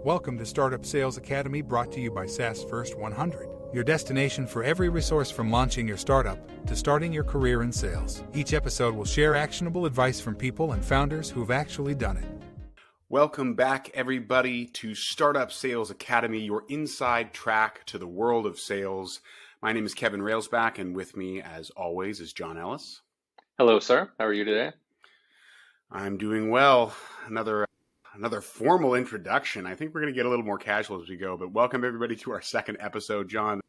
Welcome to Startup Sales Academy, brought to you by SaaS First 100, your destination for every resource from launching your startup to starting your career in sales. Each episode will share actionable advice from people and founders who've actually done it. Welcome back, everybody, to Startup Sales Academy, your inside track to the world of sales. My name is Kevin Railsback, and with me, as always, is John Ellis. Hello, sir. How are you today? I'm doing well. Another formal introduction. I think we're going to get a little more casual as we go, but welcome everybody to our second episode, John.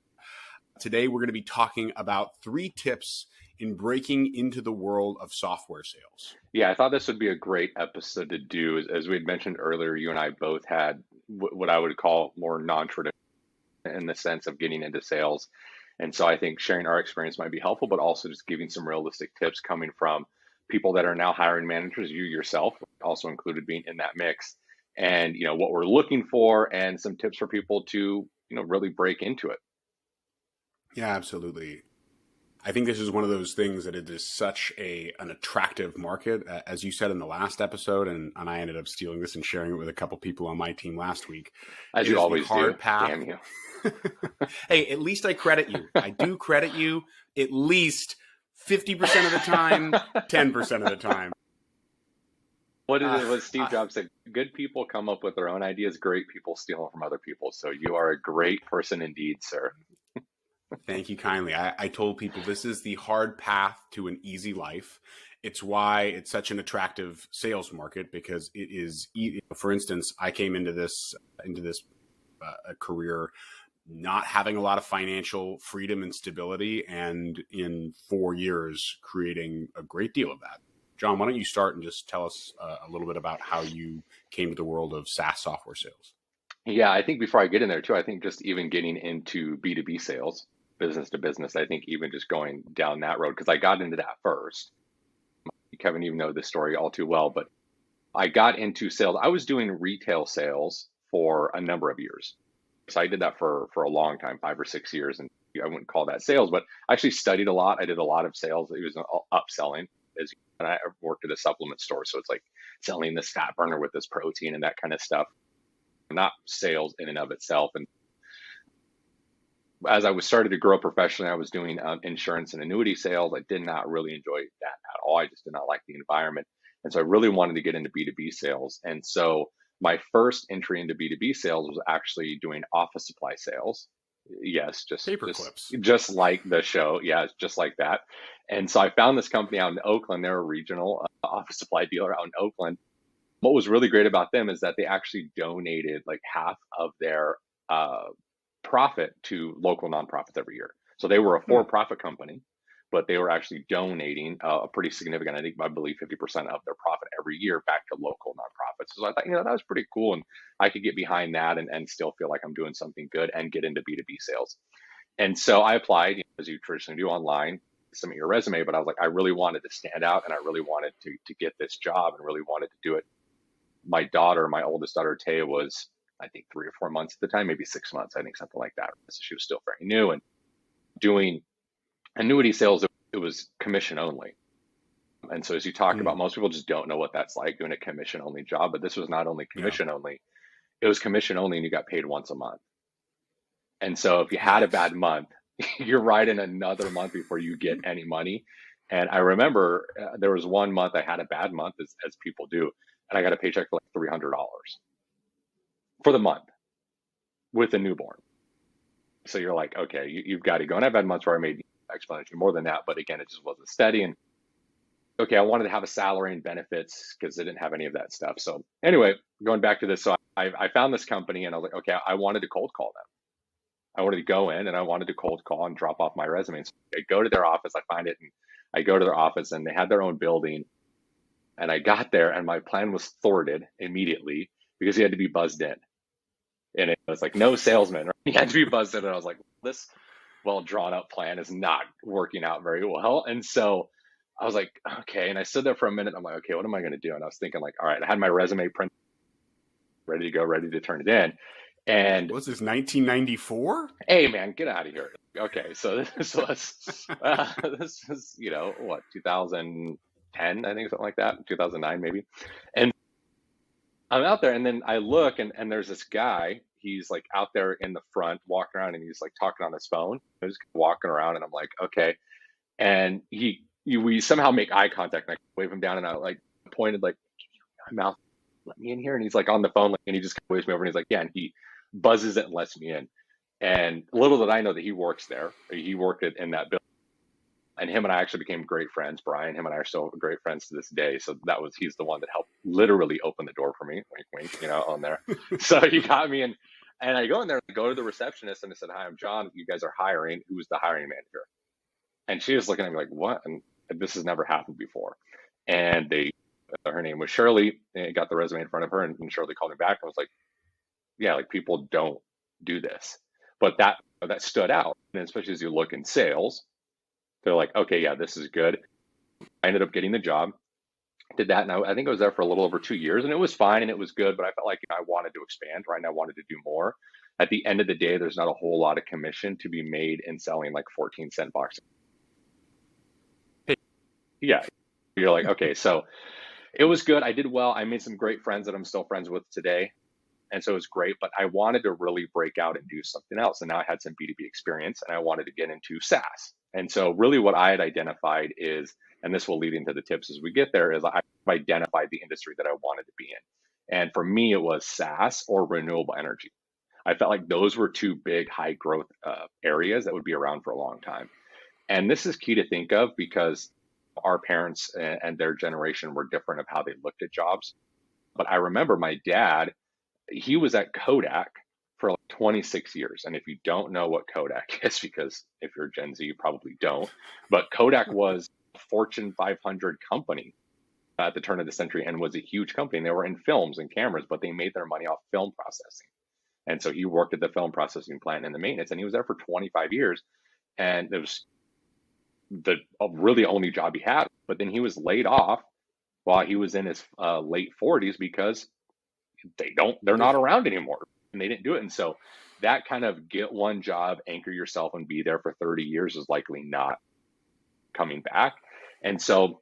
Today, we're going to be talking about 3 tips in breaking into the world of software sales. Yeah, I thought this would be a great episode to do. As we had mentioned earlier, you and I both had what I would call more non-traditional in the sense of getting into sales. And so I think sharing our experience might be helpful, but also just giving some realistic tips coming from people that are now hiring managers, you yourself also included being in that mix, and what we're looking for and some tips for people to really break into it. Yeah, absolutely. I think this is one of those things that it is such an attractive market, as you said in the last episode, and I ended up stealing this and sharing it with a couple people on my team last week. As you always do. Path. Damn you. Hey, at least I credit you. I do credit you at least 50% of the time, 10% of the time. What Steve Jobs said? Good people come up with their own ideas. Great people steal them from other people. So you are a great person indeed, sir. Thank you kindly. I told people this is the hard path to an easy life. It's why it's such an attractive sales market, because it is. For instance, I came into this career not having a lot of financial freedom and stability, and in 4 years creating a great deal of that. John, why don't you start and just tell us a little bit about how you came to the world of SaaS software sales? Yeah, I think before I get in there too, I think just even getting into B2B sales, business to business, I think even just going down that road, because I got into that first. Kevin, you know this story all too well, but I got into sales. I was doing retail sales for a number of years. So I did that for a long time, 5 or 6 years, and I wouldn't call that sales, but I actually studied a lot. I did a lot of sales. It was upselling, and I worked at a supplement store, so it's like selling this fat burner with this protein and that kind of stuff, not sales in and of itself. And as I was starting to grow professionally, I was doing insurance and annuity sales. I did not really enjoy that at all. I just did not like the environment, and so I really wanted to get into B2B sales. And so my first entry into B2B sales was actually doing office supply sales. Yes, just clips, just like the show. Yeah, it's just like that. And so I found this company out in Oakland. They're a regional office supply dealer out in Oakland. What was really great about them is that they actually donated like half of their profit to local nonprofits every year. So they were a for-profit company, but they were actually donating a pretty significant, I believe 50% of their profit every year back to local nonprofits. So I thought, that was pretty cool. And I could get behind that and still feel like I'm doing something good and get into B2B sales. And so I applied, as you traditionally do online, submit your resume, but I was like, I really wanted to stand out and I really wanted to get this job and really wanted to do it. My oldest daughter, Taya, was, I think 3 or 4 months at the time, maybe 6 months, I think something like that. So she was still very new, and doing annuity sales, it was commission only. And so as you talk about, most people just don't know what that's like, doing a commission only job, but this was not only commission only, it was commission only and you got paid once a month. And so if you had a bad month, you're right in another month before you get any money. And I remember there was one month I had a bad month, as people do, and I got a paycheck for like $300 for the month with a newborn. So you're like, okay, you've got to go. And I've had months where I made exponentially more than that, but again, it just wasn't steady. And okay, I wanted to have a salary and benefits because they didn't have any of that stuff. So anyway, going back to this, so I found this company and I was like, okay, I wanted to cold call them. I wanted to go in and I wanted to cold call and drop off my resume. So I go to their office, I find it, and I go to their office, and they had their own building. And I got there and my plan was thwarted immediately because he had to be buzzed in. And it was like, no salesman, right? He had to be buzzed in. And I was like, this well drawn up plan is not working out very well. And so I was like, okay. And I stood there for a minute. I'm like, okay, what am I going to do? And I was thinking like, all right, I had my resume printed, ready to go, ready to turn it in. And what's this, 1994? Hey man, get out of here. Okay. So this was, this was, 2010, I think, something like that, 2009 maybe. And I'm out there, and then I look, and there's this guy. He's like out there in the front walking around, and he's like talking on his phone. He's walking around, and I'm like, okay. And we somehow make eye contact, and I wave him down, and I like pointed like, my mouth, let me in here. And he's like on the phone, like, and he just waves me over, and he's like, yeah, and he buzzes it and lets me in. And little did I know that he works there. He worked in that building. And him and I actually became great friends. Brian, him and I are still great friends to this day. So he's the one that helped literally open the door for me, wink, wink, on there. So he got me in, and I go in there, go to the receptionist, and I said, hi, I'm John. You guys are hiring. Who's the hiring manager? And she was looking at me like, what? And this has never happened before. And her name was Shirley, and got the resume in front of her, and Shirley called me back and was like, yeah, like people don't do this. But that stood out. And especially as you look in sales, they're like, okay, yeah, this is good. I ended up getting the job, did that. And I think I was there for a little over 2 years, and it was fine and it was good, but I felt like I wanted to expand, right? And I wanted to do more. At the end of the day, there's not a whole lot of commission to be made in selling like 14-cent boxes. Yeah. You're like, okay, so it was good. I did well. I made some great friends that I'm still friends with today. And so it was great, but I wanted to really break out and do something else. And now I had some B2B experience, and I wanted to get into SaaS. And so really what I had identified is, and this will lead into the tips as we get there, is I've identified the industry that I wanted to be in. And for me, it was SaaS or renewable energy. I felt like those were two big high growth areas that would be around for a long time. And this is key to think of because our parents and their generation were different of how they looked at jobs. But I remember my dad, he was at Kodak for like 26 years. And if you don't know what Kodak is, because if you're Gen Z, you probably don't, but Kodak was a Fortune 500 company at the turn of the century and was a huge company. They were in films and cameras, but they made their money off film processing. And so he worked at the film processing plant and the maintenance, and he was there for 25 years. And it was the really only job he had. But then he was laid off while he was in his late 40s because they're not around anymore, and they didn't do it. And so that kind of get one job, anchor yourself, and be there for 30 years is likely not coming back. And so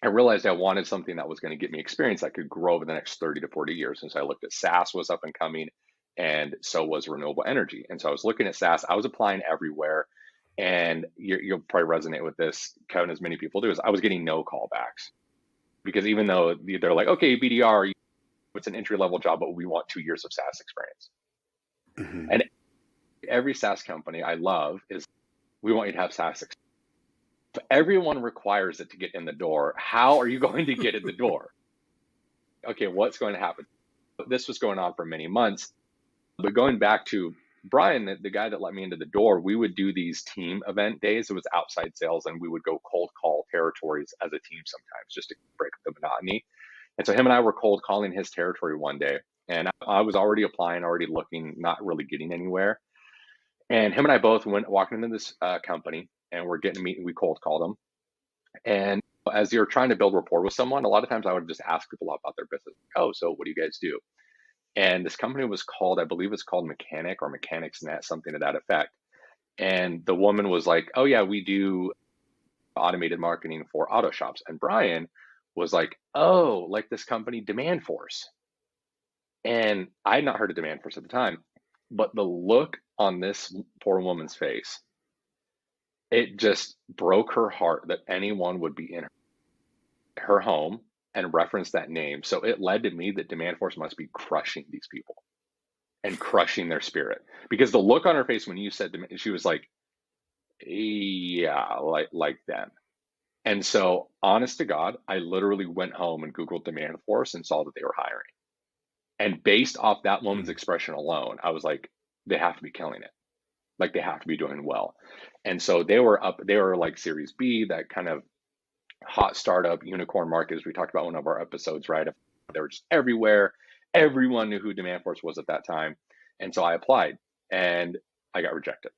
I realized I wanted something that was going to get me experience that could grow over the next 30 to 40 years. And so I looked at SaaS was up and coming, and so was renewable energy. And so I was looking at SaaS. I was applying everywhere. And you'll probably resonate with this, Kevin, as many people do, is I was getting no callbacks. Because even though they're like, okay, BDR, it's an entry-level job, but we want 2 years of SaaS experience. Mm-hmm. And every SaaS company I love is, we want you to have SaaS experience. If everyone requires it to get in the door, how are you going to get in the door? Okay, what's going to happen? This was going on for many months. But going back to Brian, the guy that let me into the door, we would do these team event days. It was outside sales, and we would go cold call territories as a team sometimes just to break up the monotony. And so him and I were cold calling his territory one day, and I was already applying, already looking, not really getting anywhere. And him and I both went walking into this company, and we're getting a meeting. We cold called them. And as you're trying to build rapport with someone, a lot of times I would just ask people about their business. Oh, so what do you guys do? And this company was called, I believe it's called Mechanic or Mechanics Net, something to that effect. And the woman was like, oh yeah, we do automated marketing for auto shops. And Brian was like, oh, like this company Demand Force. And I had not heard of Demand Force at the time, but the look on this poor woman's face, it just broke her heart that anyone would be in her home and reference that name. So it led to me that Demand Force must be crushing these people and crushing their spirit, because the look on her face when you said to me, she was like, yeah, like them. And so honest to God, I literally went home and Googled Demand Force and saw that they were hiring. And based off that woman's expression alone, I was like, they have to be killing it. Like they have to be doing well. And so they were like Series B, that kind of hot startup unicorn market, as we talked about in one of our episodes, right? They were just everywhere. Everyone knew who Demand Force was at that time. And so I applied and I got rejected.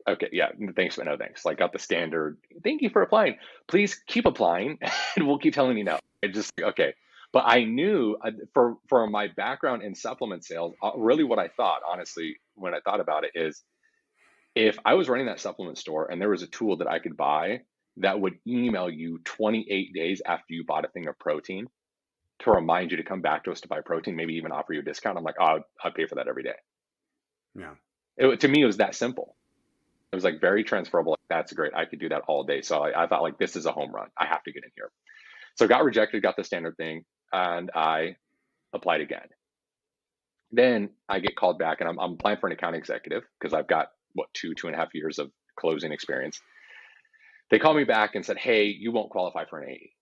Okay, yeah, thanks, but no thanks. Like got the standard, thank you for applying. Please keep applying and we'll keep telling you no. I just, okay. But I knew for my background in supplement sales, really what I thought, honestly, when I thought about it is, if I was running that supplement store and there was a tool that I could buy that would email you 28 days after you bought a thing of protein, to remind you to come back to us to buy protein, maybe even offer you a discount. I'm like, oh, I'd pay for that every day. Yeah. To me, it was that simple. It was like very transferable. Like, that's great. I could do that all day. So I thought like, this is a home run. I have to get in here. So got rejected, got the standard thing, and I applied again. Then I get called back, and I'm applying for an account executive because I've got two and a half years of closing experience. They called me back and said, hey, you won't qualify for an AE.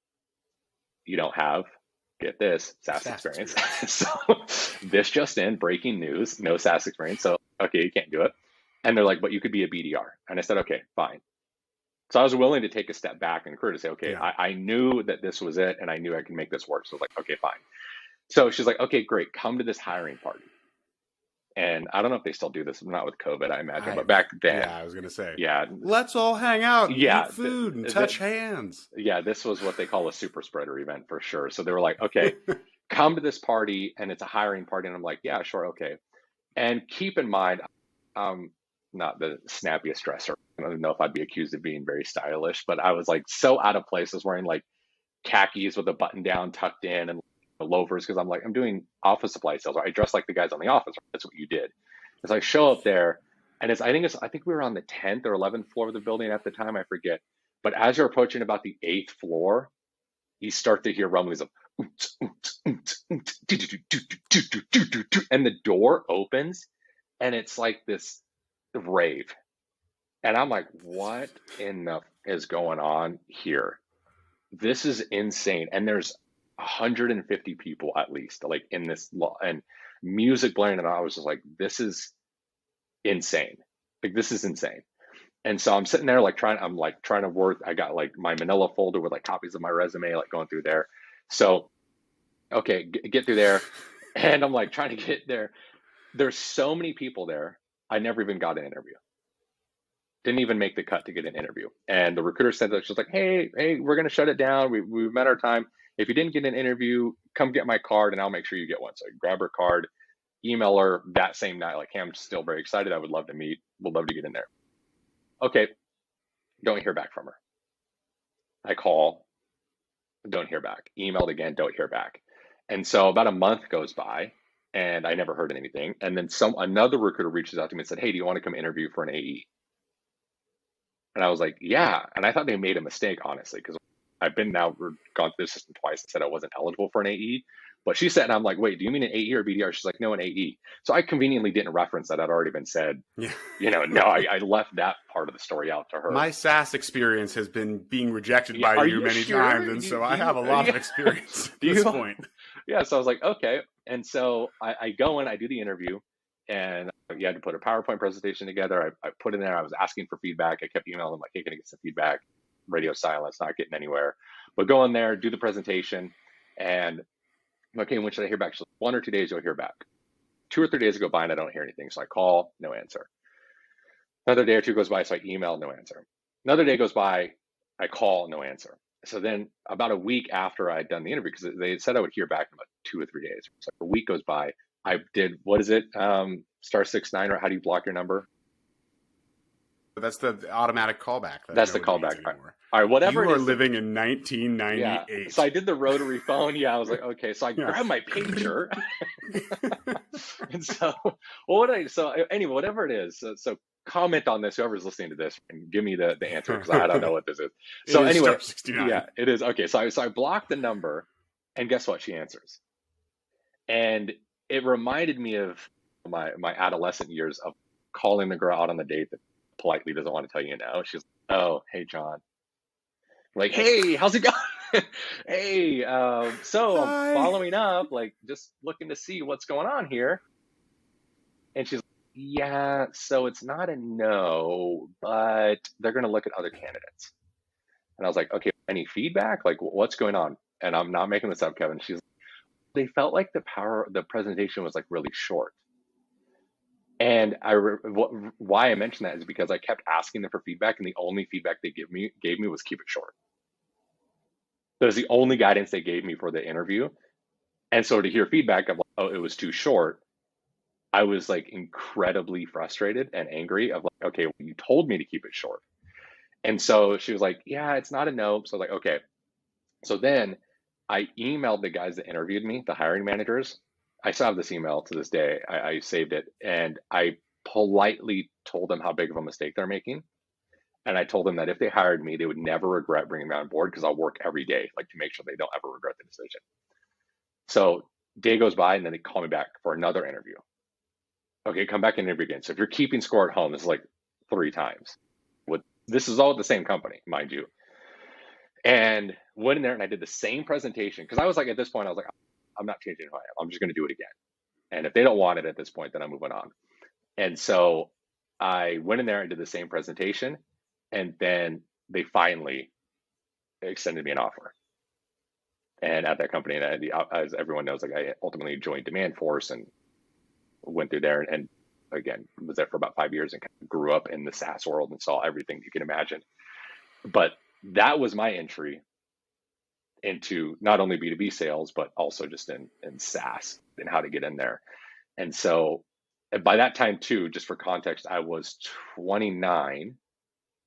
You don't have, get this, SaaS experience. So this just in, breaking news, no SaaS experience. So, okay, you can't do it. And they're like, but you could be a BDR. And I said, okay, fine. So I was willing to take a step back and to say, okay, yeah. I knew that this was it, and I knew I could make this work. So I was like, okay, fine. So she's like, okay, great. Come to this hiring party. And I don't know if they still do this, not with COVID, I imagine, but back then. Yeah, I was going to say. Yeah. Let's all hang out and eat food and touch hands. Yeah, this was what they call a super spreader event for sure. So they were like, okay, come to this party, and it's a hiring party. And I'm like, yeah, sure, okay. And keep in mind, not the snappiest dresser. I don't know if I'd be accused of being very stylish, but I was like so out of place. I was wearing like khakis with a button down tucked in and loafers because I'm like, I'm doing office supply sales. I dress like the guys on The Office. That's what you did. As I show up there, and I think we were on the 10th or 11th floor of the building at the time, I forget. But as you're approaching about the 8th floor, you start to hear rumblings of and the door opens, and it's like this rave. And I'm like, what in the is going on here? This is insane. And there's 150 people at least, like in this, and music blaring, and I was just like, this is insane. Like, this is insane. And so I'm sitting there like trying to work. I got like my manila folder with like copies of my resume, like going through there. So, okay, get through there. And I'm like trying to get there. There's so many people there. I never even got an interview. Didn't even make the cut to get an interview. And the recruiter said that she's like, hey, we're going to shut it down. We've met our time. If you didn't get an interview, come get my card and I'll make sure you get one. So I grab her card, email her that same night, like, hey, I'm still very excited. I would love to meet. Would love to get in there. Okay. Don't hear back from her. I call, don't hear back. Emailed again, don't hear back. And so about a month goes by and I never heard anything. And then another recruiter reaches out to me and said, hey, do you want to come interview for an AE? And I was like, yeah. And I thought they made a mistake, honestly, because I've gone through the system twice and said I wasn't eligible for an AE. But she said, and I'm like, wait, do you mean an AE or BDR? She's like, no, an AE. So I conveniently didn't reference that had already been said. Yeah. I left that part of the story out to her. My SaaS experience has been being rejected by you many times. And so I have a lot of experience at this point. Yeah. So I was like, okay. And so I go in, I do the interview. And you had to put a PowerPoint presentation together. I put in there. I was asking for feedback. I kept emailing them like, hey, can I get some feedback? Radio silence, not getting anywhere. But go in there, do the presentation, and okay, when should I hear back? She's like, 1 or 2 days, you'll hear back. 2 or 3 days go by and I don't hear anything. So I call, no answer. Another day or two goes by, so I email, no answer. Another day goes by, I call, no answer. So then about a week after I'd done the interview, because they said I would hear back in about 2 or 3 days. So a week goes by. I did, what is it? *69, or how do you block your number? That's the automatic callback. That's the callback. All right, whatever it is. You are living in 1998. Yeah. So I did the rotary phone. Yeah, I was like, okay. So I grabbed my pager. And so, anyway, whatever it is. So comment on this, whoever's listening to this, and give me the answer, because I don't know what this is. So anyway, yeah, it is. Okay, so I blocked the number, and guess what? She answers. And it reminded me of my adolescent years of calling the girl out on the date that politely doesn't want to tell you no. She's like, oh, hey, John. I'm like, hey, how's it going? Hey, so Hi. I'm following up, like just looking to see what's going on here. And she's like, yeah, so it's not a no, but they're going to look at other candidates. And I was like, okay, any feedback? Like, what's going on? And I'm not making this up, Kevin. She's like, they felt like the presentation was like really short. And why I mentioned that is because I kept asking them for feedback, and the only feedback they gave me was keep it short. That was the only guidance they gave me for the interview. And so to hear feedback of like, oh, it was too short, I was like incredibly frustrated and angry of like, okay, well, you told me to keep it short. And so she was like, yeah, it's not a no. So I was like, okay. So then I emailed the guys that interviewed me, the hiring managers. I still have this email to this day. I saved it, and I politely told them how big of a mistake they're making. And I told them that if they hired me, they would never regret bringing me on board because I'll work every day, like to make sure they don't ever regret the decision. So day goes by, and then they call me back for another interview. Okay, come back and interview again. So if you're keeping score at home, this is like 3 times. This is all at the same company, mind you. And went in there and I did the same presentation because I was like, at this point, I was like, I'm not changing who I am. I'm just going to do it again. And if they don't want it at this point, then I'm moving on. And so I went in there and did the same presentation. And then they finally extended me an offer. And at that company, and as everyone knows, like I ultimately joined Demand Force and went through there and again, was there for about 5 years and kind of grew up in the SaaS world and saw everything you can imagine. But that was my entry into not only B2B sales, but also just in SaaS and how to get in there. And so by that time too, just for context, I was 29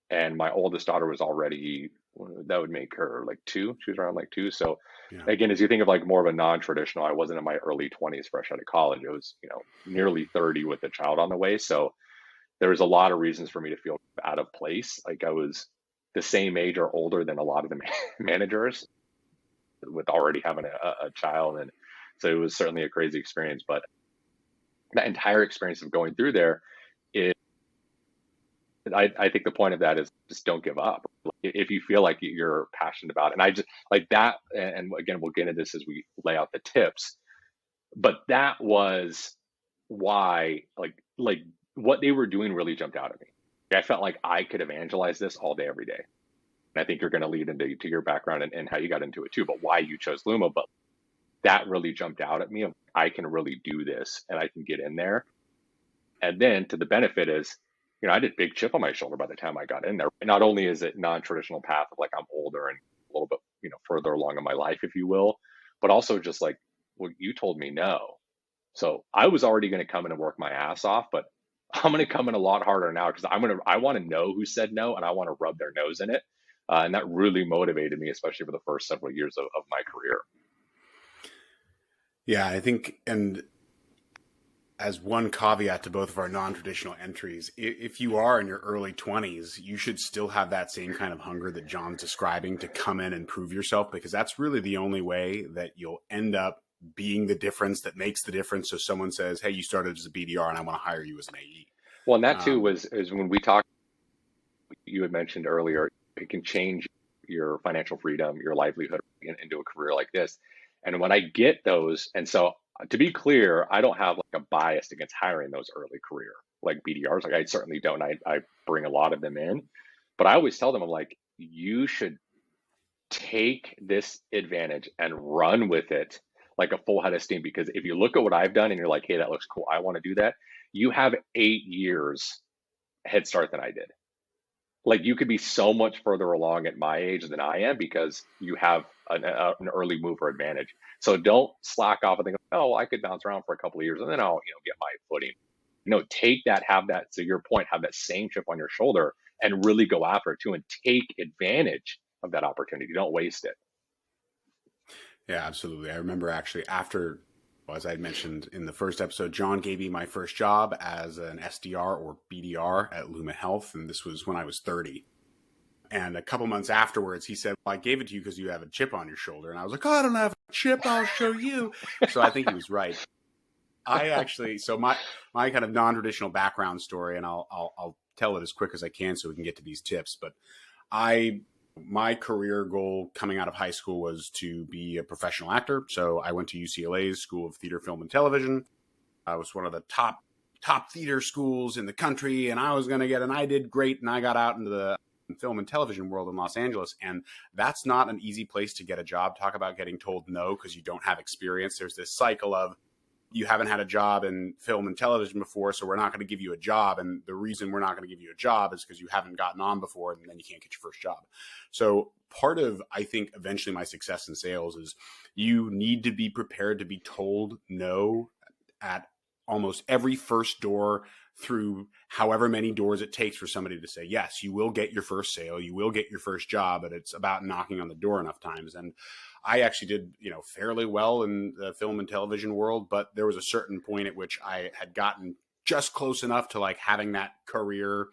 and my oldest daughter was already, that would make her like 2. She was around like 2. So yeah. Again, as you think of like more of a non-traditional, I wasn't in my early 20s fresh out of college. It was, nearly 30 with a child on the way. So there was a lot of reasons for me to feel out of place. Like I was the same age or older than a lot of the managers with already having a child. And so it was certainly a crazy experience, but that entire experience of going through there is, I think the point of that is just don't give up. If you feel like you're passionate about it, and I just like that, and again, we'll get into this as we lay out the tips, but that was why like what they were doing really jumped out at me. I felt like I could evangelize this all day, every day. And I think you're going to lead into your background and how you got into it too, but why you chose Luma. But that really jumped out at me. I can really do this and I can get in there. And then to the benefit is, I did big chip on my shoulder by the time I got in there. Not only is it non-traditional path of like I'm older and a little bit, further along in my life, if you will, but also just like, well, you told me no. So I was already going to come in and work my ass off, but I'm going to come in a lot harder now because I want to know who said no and I want to rub their nose in it. And that really motivated me, especially for the first several years of my career. Yeah, I think, and as one caveat to both of our non-traditional entries, if you are in your early 20s, you should still have that same kind of hunger that John's describing to come in and prove yourself, because that's really the only way that you'll end up being the difference that makes the difference. So someone says, hey, you started as a BDR and I want to hire you as an AE. Well, and that too is when we talked, you had mentioned earlier, it can change your financial freedom, your livelihood into a career like this. And when I get those, and so to be clear, I don't have like a bias against hiring those early career like BDRs. Like I certainly don't. I bring a lot of them in, but I always tell them, I'm like, you should take this advantage and run with it like a full head of steam. Because if you look at what I've done and you're like, hey, that looks cool, I want to do that. You have 8 years head start than I did. Like you could be so much further along at my age than I am because you have an early mover advantage. So don't slack off and think, oh, I could bounce around for a couple of years and then I'll get my footing. Take that, have that, to your point, have that same chip on your shoulder and really go after it too and take advantage of that opportunity. Don't waste it. Yeah, absolutely. I remember actually after, as I mentioned in the first episode, John gave me my first job as an SDR or BDR at Luma Health. And this was when I was 30. And a couple months afterwards, he said, well, I gave it to you because you have a chip on your shoulder. And I was like, oh, I don't have a chip. I'll show you. So I think he was right. I actually, so my kind of non-traditional background story, and I'll tell it as quick as I can so we can get to these tips. But my career goal coming out of high school was to be a professional actor. So I went to UCLA's School of Theater, Film, and Television. I was one of the top theater schools in the country, and I did great, and I got out into the film and television world in Los Angeles. And that's not an easy place to get a job. Talk about getting told no because you don't have experience. There's this cycle of, you haven't had a job in film and television before, so we're not going to give you a job. And the reason we're not going to give you a job is because you haven't gotten on before, and then you can't get your first job. So part of, I think, eventually my success in sales is you need to be prepared to be told no at almost every first door through however many doors it takes for somebody to say, yes, you will get your first sale, you will get your first job, but it's about knocking on the door enough times. And I actually did, fairly well in the film and television world, but there was a certain point at which I had gotten just close enough to like having that career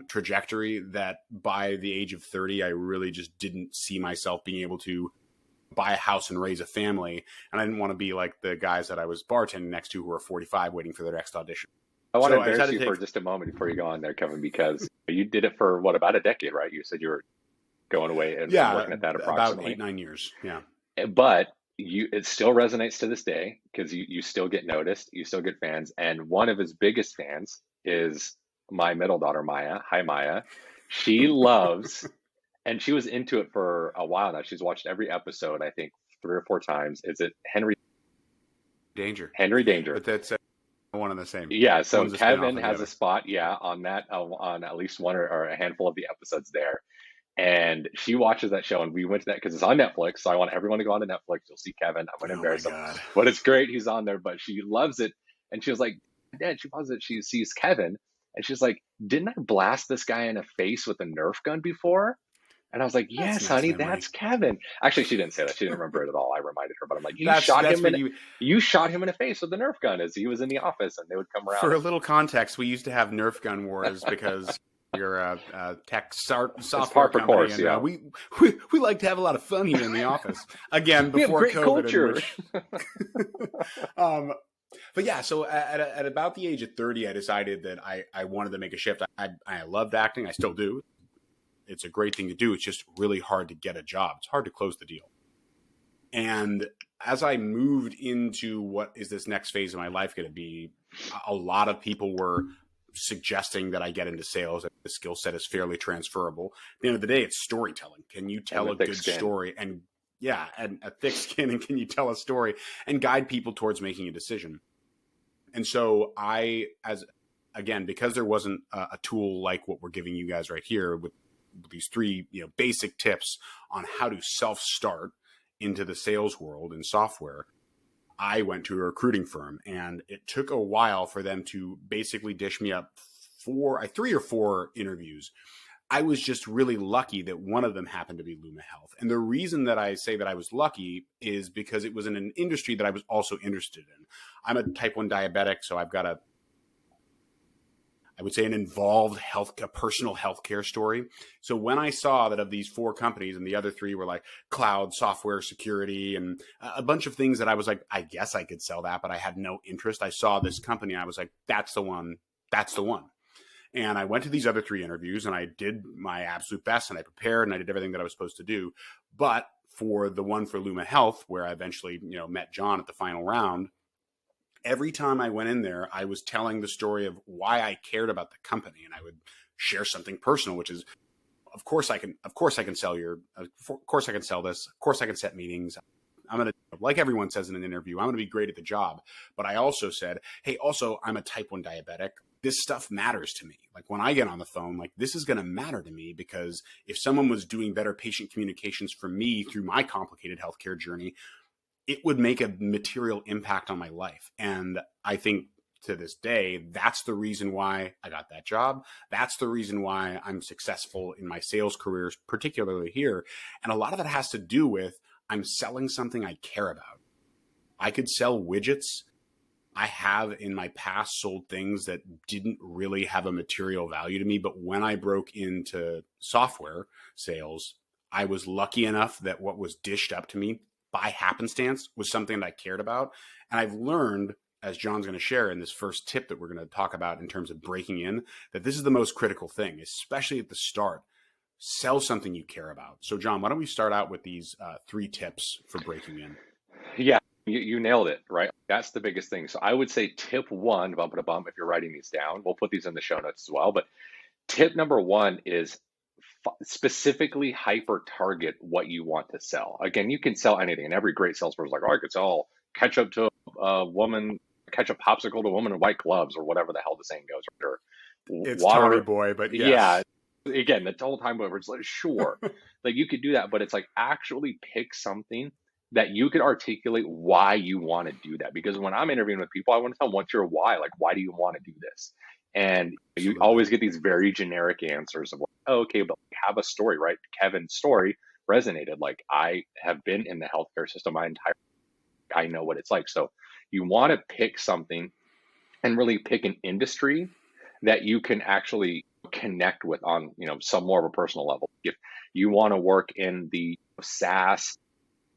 trajectory that by the age of 30, I really just didn't see myself being able to buy a house and raise a family. And I didn't want to be like the guys that I was bartending next to who were 45 waiting for their next audition. I want to embarrass you for just a moment before you go on there, Kevin, because you did it for about a decade, right? You said you were going away and working at that approximately. About 8-9 years. Yeah. But it still resonates to this day because you still get noticed, you still get fans. And one of his biggest fans is my middle daughter, Maya. Hi, Maya. She loves, and she was into it for a while now. She's watched every episode, I think 3 or 4 times. Is it Henry Danger? Henry Danger. But that's one and the same. Yeah. So Kevin has a spot, on that, on at least one or a handful of the episodes there. And she watches that show, and we went to that because it's on Netflix. So I want everyone to go on to Netflix. You'll see Kevin. I'm going to embarrass him, but it's great. He's on there, but she loves it. And she was like, Dad, she pauses it. She sees Kevin, and she's like, didn't I blast this guy in the face with a Nerf gun before? And I was like, yes, honey, that's Kevin. Actually, she didn't say that. She didn't remember it at all. I reminded her, but I'm like, you shot him in the face with the Nerf gun as he was in the office, and they would come around. For a little context, we used to have Nerf gun wars because you're a tech software company. Course, and, we like to have a lot of fun here in the office. Again, before we have great COVID. Culture. But yeah, so at about the age of 30, I decided that I wanted to make a shift. I loved acting. I still do. It's a great thing to do. It's just really hard to get a job. It's hard to close the deal. And as I moved into what is this next phase of my life going to be, a lot of people were suggesting that I get into sales. The skill set is fairly transferable. At the end of the day, it's storytelling. Can you tell a good story? And a thick skin. And can you tell a story and guide people towards making a decision? And so because there wasn't a tool like what we're giving you guys right here with these 3 basic tips on how to self-start into the sales world in software, I went to a recruiting firm, and it took a while for them to basically dish me up 3 or 4 interviews. I was just really lucky that one of them happened to be Luma Health. And the reason that I say that I was lucky is because it was in an industry that I was also interested in. I'm a type 1 diabetic, so I've got I would say an involved personal healthcare story. So when I saw that of these 4 companies, and the other 3 were like cloud, software, security, and a bunch of things that I was like, I guess I could sell that, but I had no interest. I saw this company, and I was like, that's the one. That's the one. And I went to these other 3 interviews, and I did my absolute best, and I prepared, and I did everything that I was supposed to do. But for the one for Luma Health, where I eventually, met John at the final round, every time I went in there, I was telling the story of why I cared about the company, and I would share something personal, which is, of course I can sell this. Of course I can set meetings. I'm going to, like everyone says in an interview, I'm going to be great at the job. But I also said, hey, also I'm a type 1 diabetic. This stuff matters to me. Like when I get on the phone, like this is going to matter to me, because if someone was doing better patient communications for me through my complicated healthcare journey, it would make a material impact on my life. And I think to this day, that's the reason why I got that job. That's the reason why I'm successful in my sales careers, particularly here. And a lot of it has to do with I'm selling something I care about. I could sell widgets. I have in my past sold things that didn't really have a material value to me. But when I broke into software sales, I was lucky enough that what was dished up to me by happenstance was something that I cared about. And I've learned, as John's going to share in this first tip that we're going to talk about in terms of breaking in, that this is the most critical thing, especially at the start. Sell something you care about. So John, why don't we start out with these 3 tips for breaking in? Yeah, you nailed it, right? That's the biggest thing. So I would say tip 1, bump to bump, if you're writing these down, we'll put these in the show notes as well. But tip number 1 is specifically hyper target what you want to sell. Again, you can sell anything, and every great salesperson is like, oh, I could sell ketchup to a woman, ketchup popsicle to a woman in white gloves, or whatever the hell the saying goes. Or it's water, Tommy Boy, but yes. Yeah. Again, the whole time over, it's like, sure, like you could do that, but it's like actually pick something that you could articulate why you want to do that. Because when I'm interviewing with people, I want to tell them, what's your why? Like, why do you want to do this? And you Absolutely. always get these very generic answers of like, oh, okay, but have a story, right? Kevin's story resonated. Like, I have been in the healthcare system my entire, I know what it's like. So you want to pick something and really pick an industry that you can actually connect with on, some more of a personal level. If you want to work in the SaaS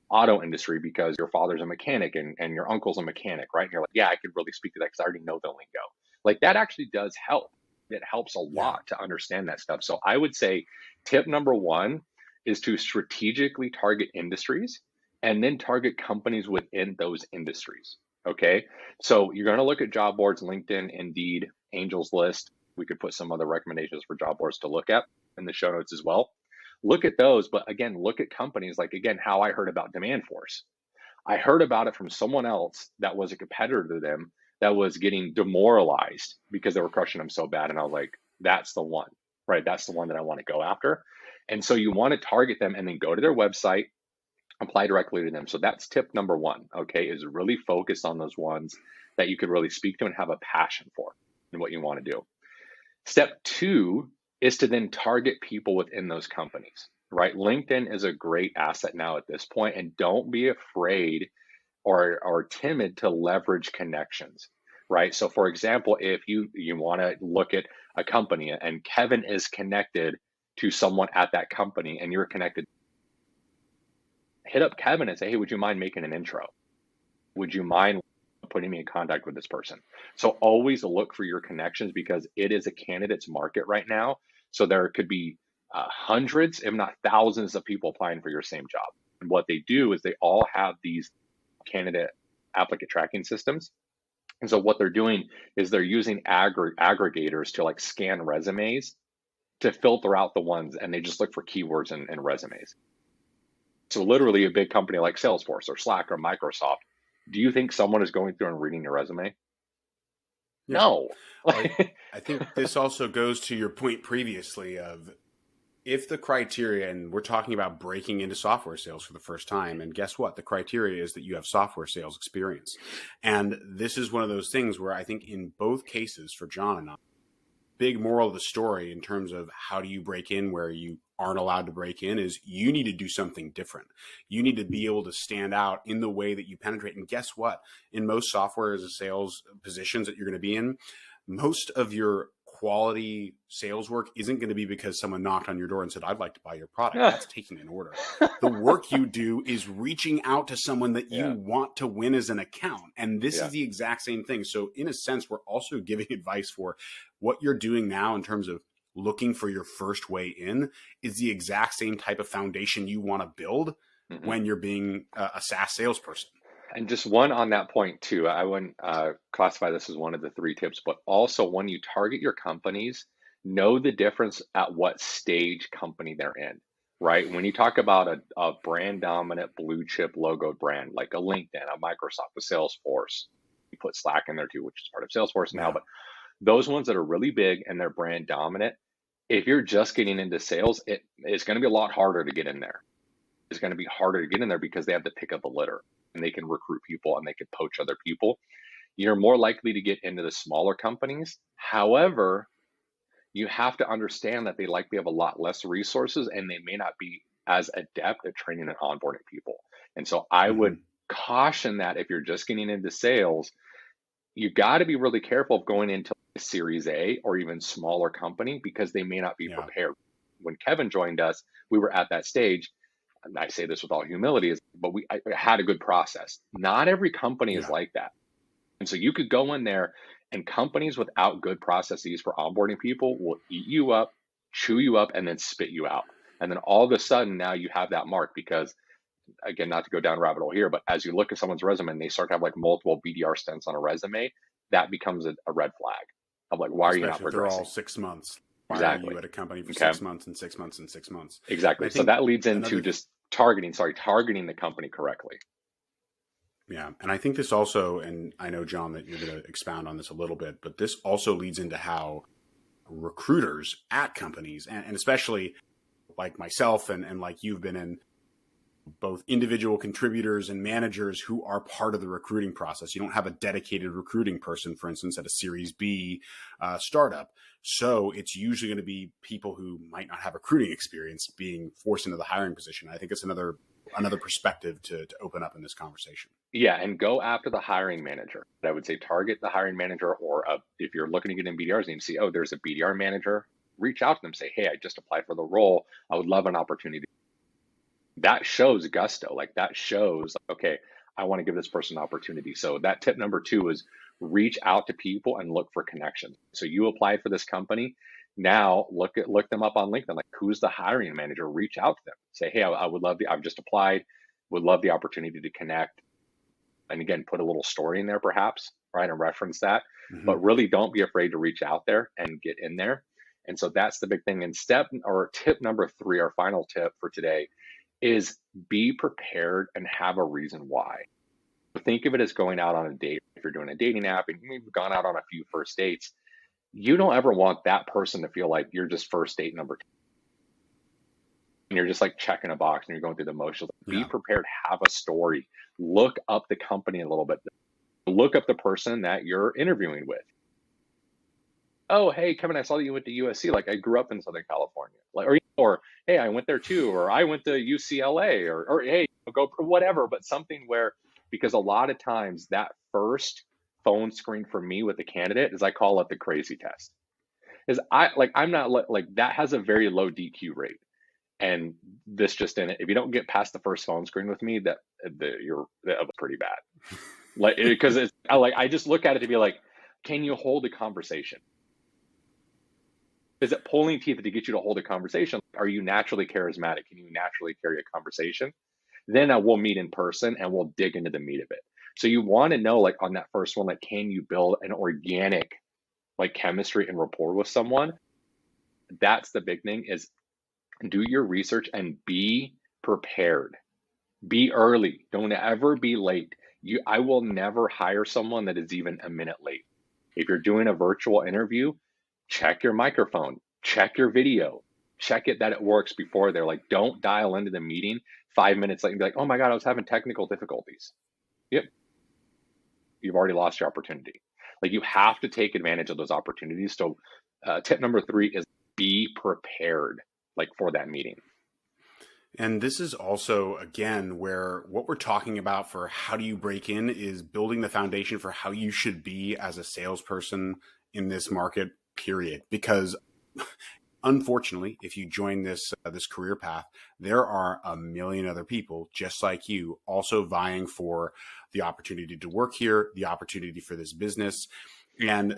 auto industry because your father's a mechanic and your uncle's a mechanic, right? And you're like, yeah, I could really speak to that because I already know the lingo. Like, that actually does help. It helps a lot to understand that stuff. So I would say tip number one is to strategically target industries and then target companies within those industries. Okay. So you're going to look at job boards, LinkedIn, Indeed, Angels List. We could put some other recommendations for job boards to look at in the show notes as well. Look at those, but again, look at companies like, again, how I heard about Demand Force. I heard about it from someone else that was a competitor to them that was getting demoralized because they were crushing them so bad. And I was like, that's the one, right? That's the one that I want to go after. And so you want to target them and then go to their website, apply directly to them. So that's tip number one, okay, is really focus on those ones that you could really speak to and have a passion for and what you want to do. Step two is to then target people within those companies, right? LinkedIn is a great asset now at this point, and don't be afraid or timid to leverage connections, right? So for example, if you want to look at a company and Kevin is connected to someone at that company and you're connected, hit up Kevin and say, hey, would you mind making an intro? Would you mind putting me in contact with this person? So always look for your connections because it is a candidate's market right now. So there could be hundreds, if not thousands of people applying for your same job. And what they do is they all have these candidate applicant tracking systems. And so what they're doing is they're using aggregators to like scan resumes to filter out the ones, and they just look for keywords in resumes. So literally a big company like Salesforce or Slack or Microsoft, do you think someone is going through and reading your resume? Yeah. No. I think this also goes to your point previously of if the criteria, and we're talking about breaking into software sales for the first time, and guess what? The criteria is that you have software sales experience. And this is one of those things where I think in both cases for John and I, big moral of the story in terms of how do you break in where you aren't allowed to break in is you need to do something different. You need to be able to stand out in the way that you penetrate. And guess what? In most software as a sales positions that you're going to be in, most of your quality sales work isn't going to be because someone knocked on your door and said, I'd like to buy your product. That's taking an order. The work you do is reaching out to someone that you want to win as an account. And this is the exact same thing. So in a sense, we're also giving advice for what you're doing now in terms of looking for your first way in is the exact same type of foundation you want to build when you're being a SaaS salesperson. And just one on that point too, I wouldn't classify this as one of the three tips, but also when you target your companies, know the difference at what stage company they're in, right? When you talk about a brand dominant blue chip logo brand, like a LinkedIn, a Microsoft, a Salesforce, you put Slack in there too, which is part of Salesforce now, but those ones that are really big and they're brand dominant, if you're just getting into sales, it's going to be a lot harder to get in there. It's going to be harder to get in there because they have the pick of the litter and they can recruit people and they can poach other people. You're more likely to get into the smaller companies. However, you have to understand that they likely have a lot less resources and they may not be as adept at training and onboarding people. And so I would caution that if you're just getting into sales, you got to be really careful of going into a Series A or even smaller company because they may not be prepared. When Kevin joined us, we were at that stage. And I say this with all humility, but I had a good process. Not every company is like that. And so you could go in there and companies without good processes for onboarding people will eat you up, chew you up, and then spit you out. And then all of a sudden now you have that mark because, again, not to go down a rabbit hole here, but as you look at someone's resume and they start to have like multiple BDR stints on a resume, that becomes a red flag of like, why are you not progressing? They're all 6 months. Why are you at a company for 6 months and 6 months and 6 months? Exactly. So that leads into just targeting the company correctly. Yeah. And I think this also, and I know, John, that you're going to expound on this a little bit, but this also leads into how recruiters at companies, and especially like myself and like you've been in, both individual contributors and managers who are part of the recruiting process. You don't have a dedicated recruiting person, for instance, at a Series B startup. So it's usually going to be people who might not have recruiting experience being forced into the hiring position. I think it's another perspective to open up in this conversation. Yeah, and go after the hiring manager. I would say target the hiring manager, or if you're looking to get in BDRs and you see, oh, there's a BDR manager, reach out to them, say, hey, I just applied for the role. I would love an opportunity. That shows gusto. Like that shows, okay, I want to give this person an opportunity. So that tip number 2 is reach out to people and look for connections. So you applied for this company. Now look them up on LinkedIn. Like, who's the hiring manager? Reach out to them. Say, hey, I would love I've just applied. Would love the opportunity to connect. And again, put a little story in there, perhaps, right, and reference that. Mm-hmm. But really, don't be afraid to reach out there and get in there. And so that's the big thing. And tip number 3, our final tip for today, is be prepared and have a reason why. Think of it as going out on a date. If you're doing a dating app and you've gone out on a few first dates, you don't ever want that person to feel like you're just first date number 2. And you're just like checking a box and you're going through the motions. Be prepared, have a story, look up the company a little bit, look up the person that you're interviewing with. Oh, hey, Kevin, I saw that you went to USC. Like, I grew up in Southern California. Like, or hey, I went there too, or I went to UCLA, or hey, go whatever. But something where, because a lot of times that first phone screen for me with the candidate is, I call it the crazy test. Is I'm not like that has a very low DQ rate, and this just in it. If you don't get past the first phone screen with me, that was pretty bad. Like, because it's I just look at it to be like, can you hold a conversation? Is it pulling teeth to get you to hold a conversation? Are you naturally charismatic? Can you naturally carry a conversation? Then we'll meet in person and we'll dig into the meat of it. So you want to know, like on that first one, like, can you build an organic like chemistry and rapport with someone? That's the big thing, is do your research and be prepared. Be early. Don't ever be late. I will never hire someone that is even a minute late. If you're doing a virtual interview, check your microphone, check your video, check it that it works before they're like, don't dial into the meeting 5 minutes late and be like, oh my God, I was having technical difficulties. Yep. You've already lost your opportunity. Like, you have to take advantage of those opportunities. So tip number 3 is be prepared, like, for that meeting. And this is also, again, where what we're talking about for how do you break in is building the foundation for how you should be as a salesperson in this market, period. Because unfortunately, if you join this career path, there are a million other people just like you also vying for the opportunity to work here, the opportunity for this business. And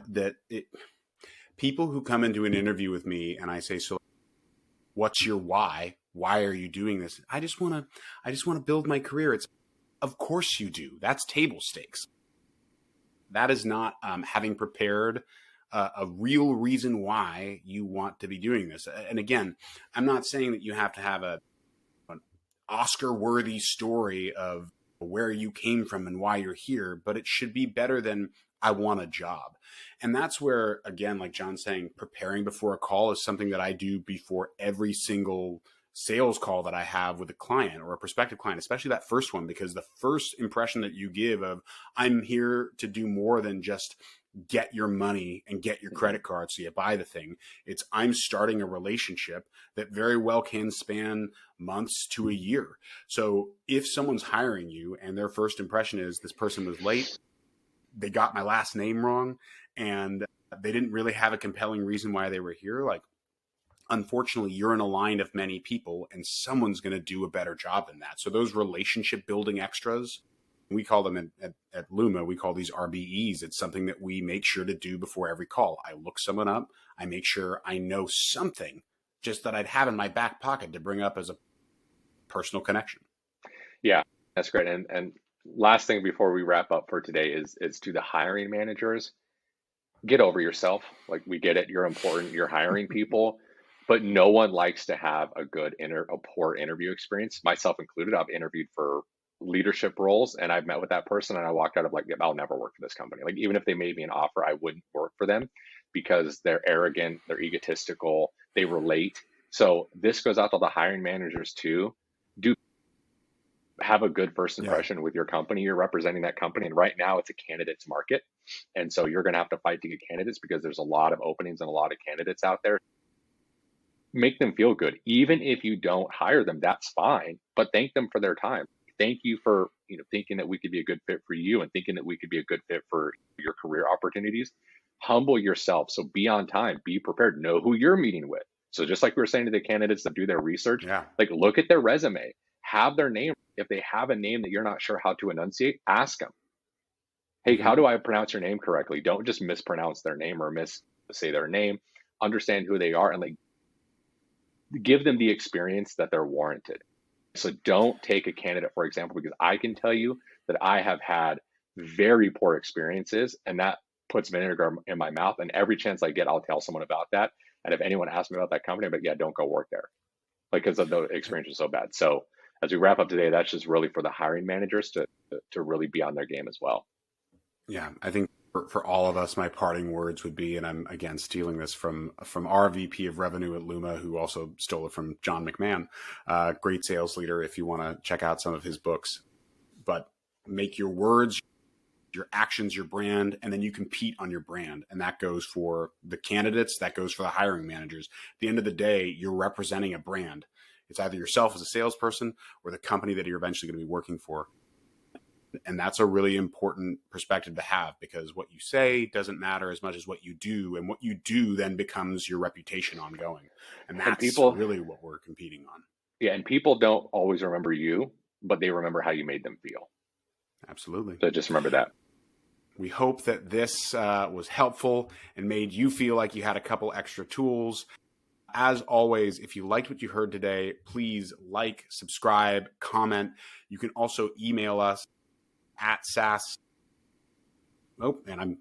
people who come into an interview with me and I say, so what's your why? Why are you doing this? I just want to build my career. It's, of course you do. That's table stakes. That is not having prepared a real reason why you want to be doing this. And again, I'm not saying that you have to have an Oscar-worthy story of where you came from and why you're here, but it should be better than I want a job. And that's where, again, like John's saying, preparing before a call is something that I do before every single sales call that I have with a client or a prospective client, especially that first one, because the first impression that you give of, I'm here to do more than just get your money and get your credit card so you buy the thing. It's, I'm starting a relationship that very well can span months to a year. So if someone's hiring you and their first impression is this person was late, they got my last name wrong, and they didn't really have a compelling reason why they were here, like, unfortunately, you're in a line of many people and someone's going to do a better job than that. So those relationship building extras, we call them at Luma, we call these RBEs. It's something that we make sure to do before every call. I look someone up. I make sure I know something just that I'd have in my back pocket to bring up as a personal connection. Yeah, that's great. And last thing before we wrap up for today is to the hiring managers, get over yourself. Like, we get it. You're important. You're hiring people. But no one likes to have a poor interview experience, myself included. I've interviewed for leadership roles and I've met with that person and I walked out of like, I'll never work for this company. Like, even if they made me an offer, I wouldn't work for them because they're arrogant, they're egotistical, they relate. So this goes out to the hiring managers too. have a good first Yeah. impression with your company. You're representing that company. And right now it's a candidate's market. And so you're going to have to fight to get candidates because there's a lot of openings and a lot of candidates out there. Make them feel good. Even if you don't hire them, that's fine, but thank them for their time. Thank you for, thinking that we could be a good fit for you and thinking that we could be a good fit for your career opportunities. Humble yourself. So be on time, be prepared, know who you're meeting with. So just like we were saying to the candidates that do their research, Yeah. like look at their resume, have their name. If they have a name that you're not sure how to enunciate, ask them, hey, how do I pronounce your name correctly? Don't just mispronounce their name or say their name. Understand who they are and like give them the experience that they're warranted. So don't take a candidate, for example, because I can tell you that I have had very poor experiences and that puts vinegar in my mouth. And every chance I get, I'll tell someone about that. And if anyone asks me about that company, but yeah, don't go work there because of the experience was so bad. So as we wrap up today, that's just really for the hiring managers to really be on their game as well. Yeah, I think for all of us, my parting words would be, and I'm again stealing this from our VP of Revenue at Luma, who also stole it from John McMahon, great sales leader. If you want to check out some of his books, but make your words, your actions, your brand, and then you compete on your brand. And that goes for the candidates, that goes for the hiring managers. At the end of the day, you're representing a brand. It's either yourself as a salesperson or the company that you're eventually going to be working for. And that's a really important perspective to have because what you say doesn't matter as much as what you do. And what you do then becomes your reputation ongoing. And that's really what we're competing on. Yeah. And people don't always remember you, but they remember how you made them feel. Absolutely. So just remember that. We hope that this was helpful and made you feel like you had a couple extra tools. As always, if you liked what you heard today, please like, subscribe, comment. You can also email us at SaaS. Oh, and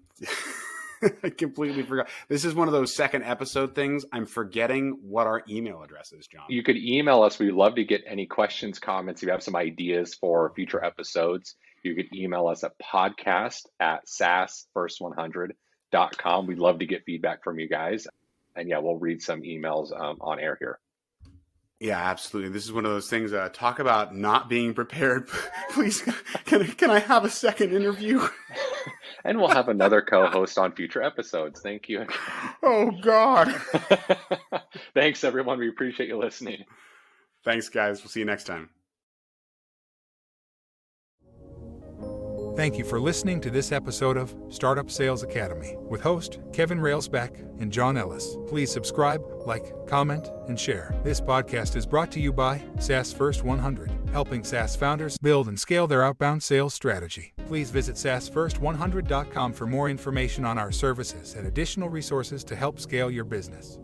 I completely forgot. This is one of those second episode things. I'm forgetting what our email address is, John. You could email us. We'd love to get any questions, comments. If you have some ideas for future episodes, you could email us at podcast@saasfirst100.com. We'd love to get feedback from you guys. And yeah, we'll read some emails on air here. Yeah, absolutely. This is one of those things. Talk about not being prepared. Please, can I have a second interview? And we'll have another co-host on future episodes. Thank you. Oh, God. Thanks, everyone. We appreciate you listening. Thanks, guys. We'll see you next time. Thank you for listening to this episode of Startup Sales Academy with host Kevin Railsback and John Ellis. Please subscribe, like, comment, and share. This podcast is brought to you by SaaS First 100, helping SaaS founders build and scale their outbound sales strategy. Please visit SaaSFirst100.com for more information on our services and additional resources to help scale your business.